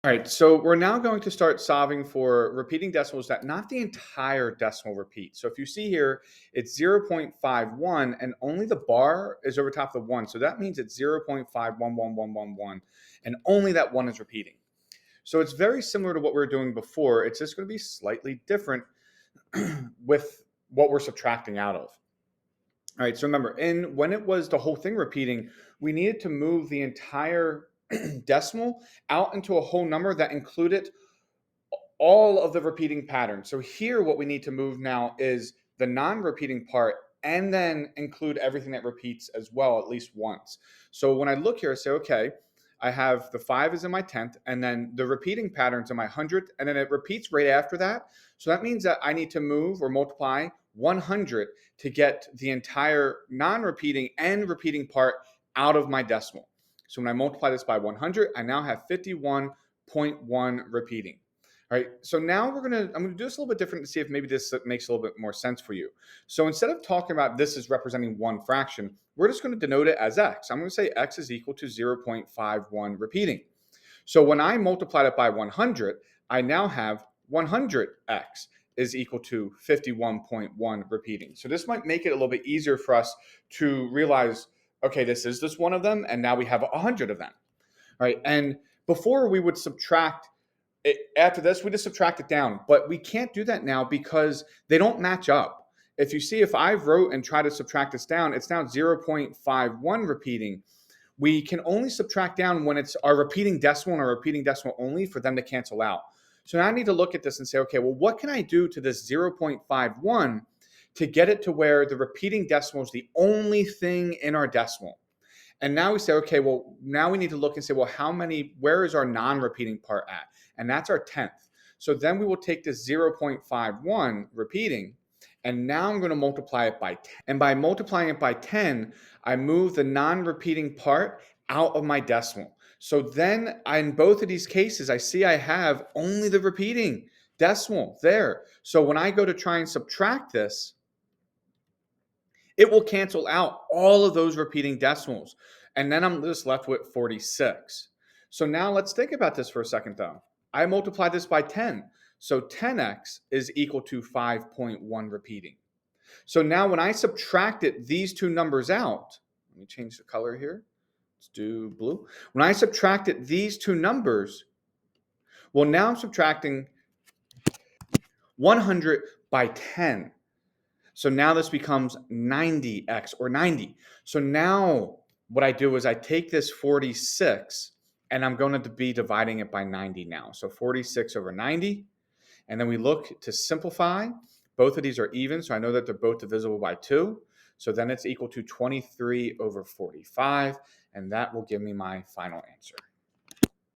All right, so we're now going to start solving for repeating decimals that not the entire decimal repeat. So if you see here, it's 0.51 and only the bar is over top of the 1. So that means it's 0.511111 and only that 1 is repeating. So it's very similar to what we were doing before. It's just going to be slightly different with what we're subtracting out of. All right, so remember, when it was the whole thing repeating, we needed to move the entire decimal out into a whole number that included all of the repeating patterns. So here, what we need to move now is the non-repeating part and then include everything that repeats as well, at least once. So when I look here, I say, okay, I have the 5 is in my 10th, and then the repeating patterns in my 100th, and then it repeats right after that. So that means that I need to move or multiply 100 to get the entire non-repeating and repeating part out of my decimal. So when I multiply this by 100, I now have 51.1 repeating. All right, so now I'm gonna do this a little bit different to see if maybe this makes a little bit more sense for you. So instead of talking about this as representing one fraction, we're just going to denote it as x. I'm going to say x is equal to 0.51 repeating. So when I multiply it by 100, I now have 100x is equal to 51.1 repeating. So this might make it a little bit easier for us to realize, okay, this is this one of them, and now we have 100 of them. All right, and before we would subtract after this, we just subtract it down. But we can't do that now because they don't match up. If you see, if I wrote and try to subtract this down, it's now 0.51 repeating. We can only subtract down when it's our repeating decimal and our repeating decimal only for them to cancel out. So now I need to look at this and say, okay, well, what can I do to this 0.51 to get it to where the repeating decimal is the only thing in our decimal? And now we say, okay, well, now we need to look and say, well, where is our non-repeating part at? And that's our 10th. So then we will take this 0.51 repeating, and now I'm going to multiply it by 10. And by multiplying it by 10, I move the non-repeating part out of my decimal. So then in both of these cases, I see I have only the repeating decimal there. So when I go to try and subtract this, it will cancel out all of those repeating decimals. And then I'm just left with 46. So now let's think about this for a second though. I multiply this by 10. So 10x is equal to 5.1 repeating. So now when I subtracted these two numbers out, let me change the color here. Let's do blue. When I subtracted these two numbers, well, now I'm subtracting 100 by 10. So now this becomes 90x or 90. So now what I do is I take this 46 and I'm going to be dividing it by 90 now. So 46 over 90. And then we look to simplify. Both of these are even, so I know that they're both divisible by 2. So then it's equal to 23 over 45, and that will give me my final answer.